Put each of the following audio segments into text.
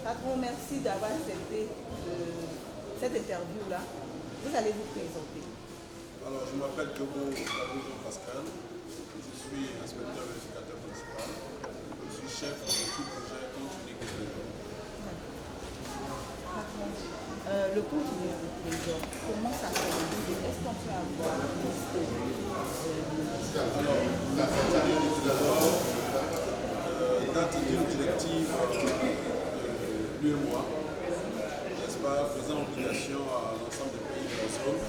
Patron, merci d'avoir accepté cette interview-là. Vous allez vous présenter. Alors, je m'appelle Diogo Pascal. Je suis inspecteur vérificateur principal. Je suis chef de tout projet compte unique de trésor. Patron, le compte unique de trésor, comment ça se réalise? Est-ce qu'on peut avoir une liste Alors, la compte unique du trésor date d'une directive de l'UEMOA, n'est-ce pas, faisant obligation à l'ensemble des pays de la zone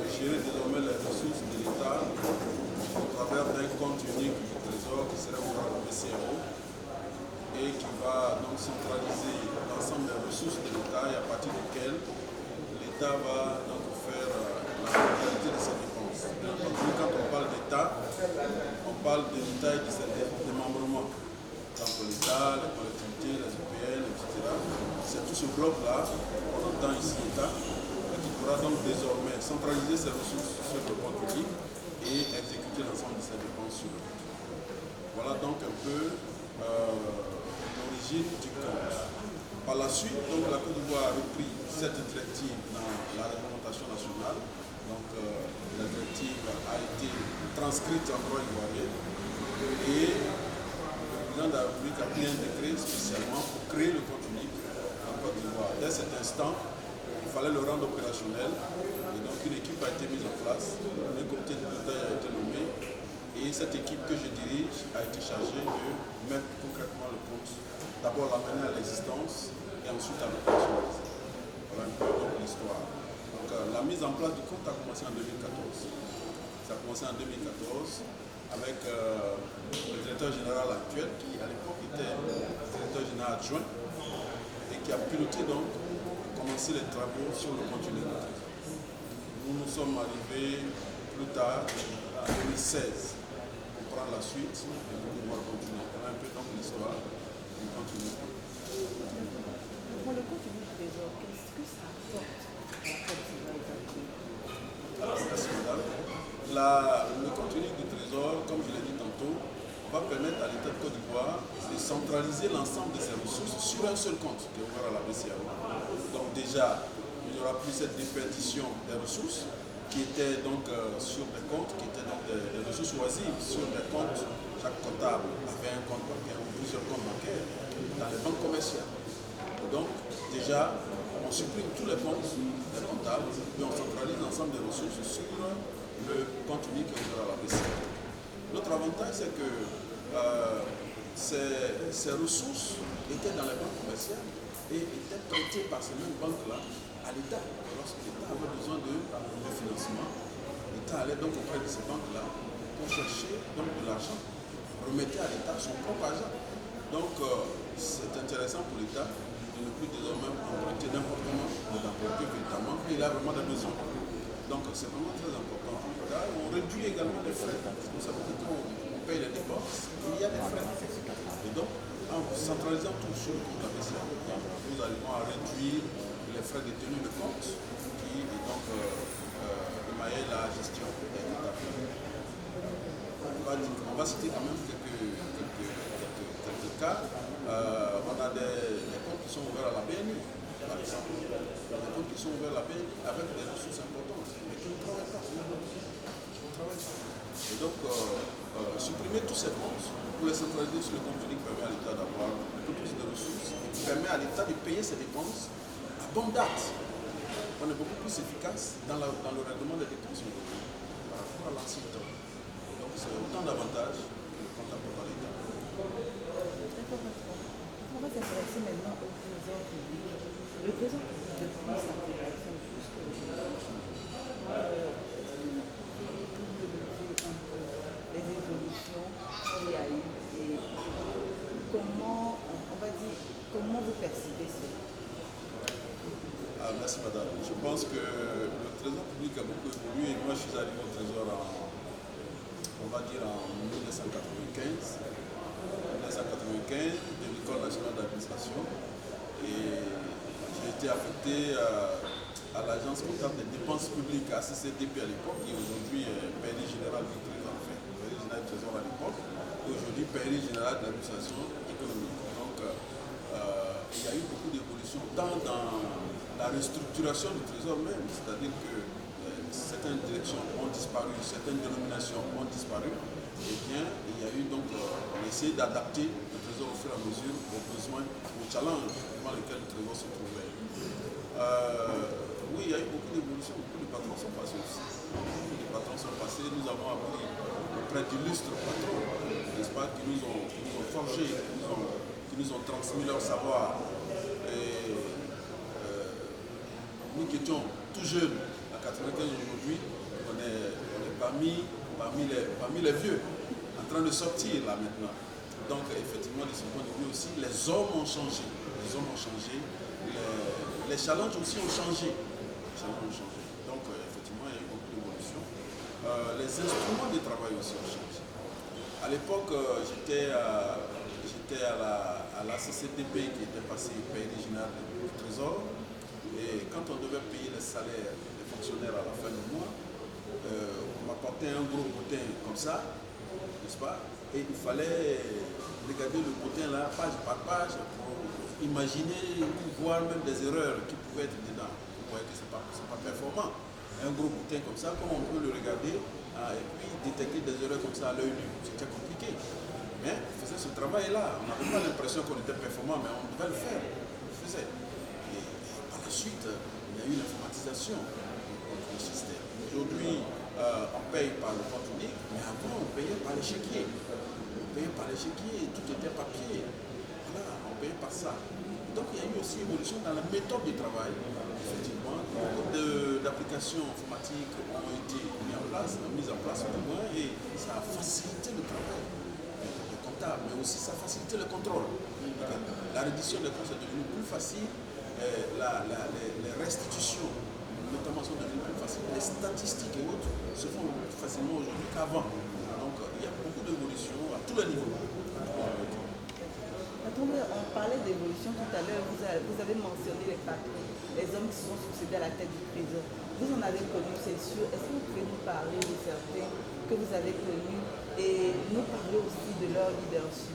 gérer désormais les ressources de l'État au travers d'un compte unique du trésor qui serait ouvert à la BCEAO et qui va donc centraliser l'ensemble des ressources de l'État et à partir desquelles l'État va donc faire la totalité de ses dépenses. Bien entendu, quand on parle d'État, on parle de l'État et de ses démembrements. Donc l'État, les collectivités, les EPL, etc. C'est tout ce bloc-là qu'on entend ici État, qui pourra donc désormais centraliser ses ressources sur le compte unique et exécuter l'ensemble de ses dépenses sur le compte. Voilà donc un peu l'origine du compte. Par la suite, donc, la Côte d'Ivoire a repris cette directive dans la réglementation nationale. Donc la directive a été transcrite en droit ivoirien et le président de la République a pris un décret spécialement pour créer le compte unique en Côte d'Ivoire. Dès cet instant, il fallait le rendre opérationnel et donc une équipe a été mise en place, un comité de pilotage a été nommé et cette équipe que je dirige a été chargée de mettre concrètement le compte, d'abord l'amener à l'existence et ensuite à l'opérationnaliser. Voilà un peu donc l'histoire. Donc la mise en place du compte a commencé en 2014. Ça a commencé en 2014 avec le directeur général actuel qui à l'époque était directeur général adjoint et qui a piloté donc commencer les travaux sur le compte unique. Nous nous sommes arrivés plus tard en 2016 pour prendre la suite et pour pouvoir continuer. Voilà un peu donc l'histoire du compte unique. Pour le compte unique du trésor, qu'est-ce que ça apporte à la Côte d'Ivoire exactement? Alors, merci madame. Le compte unique du trésor, comme je l'ai dit tantôt, va permettre à l'État de Côte d'Ivoire de centraliser l'ensemble de ses ressources sur un seul compte qui est ouvert à la BCEAO. Donc déjà, il n'y aura plus cette déperdition des ressources qui étaient donc sur des comptes, qui étaient donc des ressources oisives sur des comptes. Chaque comptable avait un compte bancaire ou plusieurs comptes bancaires dans les banques commerciales. Et donc déjà, on supprime tous les comptes des comptables et on centralise l'ensemble des ressources sur le compte unique qui est ouvert à la BCEAO. L'autre avantage, c'est que ces ressources étaient dans les banques commerciales et étaient prêtées par ces mêmes banques-là à l'État. Lorsque l'État avait besoin de financement, l'État allait donc auprès de ces banques-là pour chercher donc de l'argent, remettait à l'État son propre argent. Donc c'est intéressant pour l'État de ne plus désormais emprunter n'importe comment, mais d'emprunter véritablement quand il a vraiment des besoins. Donc c'est vraiment très important. Là, on réduit également les frais. Vous savez que quand on paye les dépenses, il y a des frais. Et donc, en centralisant tout sur le compte de la BCEAO, nous arrivons à réduire les frais de tenue de compte qui est donc émaillait la gestion des états. On va citer quand même quelques cas. On a des comptes qui sont ouverts à la BNI, par exemple. Des comptes qui sont ouverts à la BNI avec des ressources importantes, mais qui ne travaillent pas. Et donc, supprimer tous ces comptes pour les centraliser sur le compte unique permet à l'État d'avoir un peu plus de ressources et permet à l'État de payer ses dépenses à bonne date. On est beaucoup plus efficace dans le règlement des dépenses par rapport à l'ancien temps. Donc, c'est autant d'avantages que le compte apporte à l'État. On va s'intéresser maintenant au trésor public. Le trésor public, depuis sa création jusqu'aujourd'hui, les évolutions qu'il y a eu et comment, on va dire, comment vous percevez cela? Merci madame. Je pense que le trésor public a beaucoup évolué. Moi je suis arrivé au trésor on va dire en 1995 de l'École nationale d'administration et j'ai été affecté à l'agence comptable des dépenses publiques ACCDP à l'époque qui aujourd'hui est Pairie général du trésor, Pairie général du trésor à l'époque et aujourd'hui Pairie général de l'administration économique. Donc il y a eu beaucoup d'évolutions, tant dans la restructuration du trésor même, c'est-à-dire que certaines directions ont disparu, certaines dénominations ont disparu, et bien il y a eu donc, on essaie d'adapter le trésor au fur et à mesure aux besoins, aux challenges devant lesquels le trésor se trouvait. Oui, il y a eu beaucoup d'évolutions, beaucoup de patrons sont passés aussi. Les patrons sont passés, nous avons appris auprès d'illustres patrons, n'est-ce pas, qui nous ont forgés, qui nous ont transmis leur savoir. Et, nous qui étions tout jeunes, à 95 aujourd'hui, on est parmi les vieux, en train de sortir là maintenant. Donc effectivement, de ce point de vue aussi, les hommes ont changé. Les hommes ont changé, les challenges aussi ont changé. Donc effectivement, il y a eu beaucoup d'évolution. Les instruments de travail aussi ont changé. À l'époque, j'étais à la CCTP qui était passée au pays général du Trésor. Et quand on devait payer les salaires des fonctionnaires à la fin du mois, on m'apportait un gros bulletin comme ça, n'est-ce pas? Et il fallait regarder le bulletin là, page par page, pour imaginer ou voir même des erreurs qui pouvaient être dedans. Vous voyez que ce n'est pas performant. Un gros bulletin comme ça, comment on peut le regarder et puis détecter des erreurs comme ça à l'œil nu? C'était compliqué. Mais on faisait ce travail-là. On n'avait pas l'impression qu'on était performant, mais on devait le faire. On le faisait. Et par la suite, il y a eu l'informatisation du système. Aujourd'hui, on paye par le compte unique, mais avant, on payait par l'échiquier. Tout était papier. Voilà, on payait par ça. Donc, il y a eu aussi une évolution dans la méthode de travail. Effectivement, beaucoup d'applications informatiques ont été mises en place au moins, et ça a facilité le travail des comptables, mais aussi ça a facilité le contrôle. La reddition des comptes est devenue plus facile, les restitutions, notamment, sont devenues plus faciles. Les statistiques et autres se font plus facilement aujourd'hui qu'avant. Donc, il y a beaucoup d'évolutions à tous les niveaux. Attendez, on parlait d'évolution tout à l'heure, vous avez mentionné les patrons, les hommes qui sont succédés à la tête du trésor. Vous en avez connu, c'est sûr. Est-ce que vous pouvez nous parler de certains que vous avez connus et nous parler aussi de leur leadership?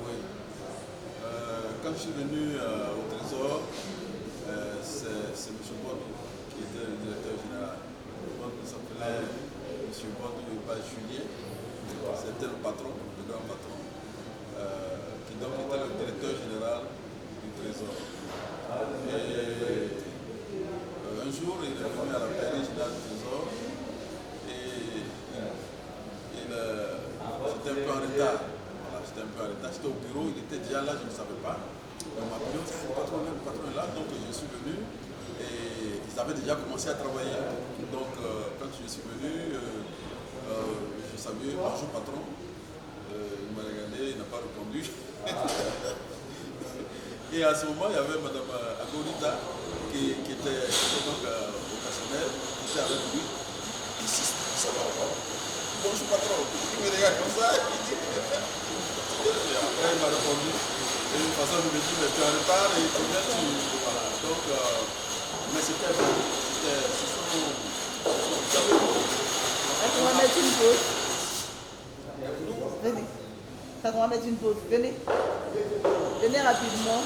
Oui. Quand je suis venu au trésor, c'est M. Bodou qui était le directeur général. Il s'appelait M. Bodou et pas Julien. C'était le patron, le grand patron. Qui donc était le directeur général du Trésor. Et un jour, il est venu à la pairie générale du Trésor et j'étais un peu en retard. Voilà, j'étais au bureau, il était déjà là, je ne savais pas. On m'a dit, le patron est là, donc je suis venu et ils avaient déjà commencé à travailler. Donc quand je suis venu, je savais, bonjour patron. Il m'a regardé, il n'a pas répondu. Et à ce moment, il y avait Mme Agorita qui était donc au personnel, qui était avec lui. Il insiste, ça va pas. Bonjour patron. Il me regarde comme ça. Et après, il m'a répondu. Et de toute façon, il me dit, mais tu es en retard et tu viens, voilà. Donc, mais c'était bon. Ce sont. On va mettre une pause. Venez. On va mettre une pause. Venez. Venez rapidement.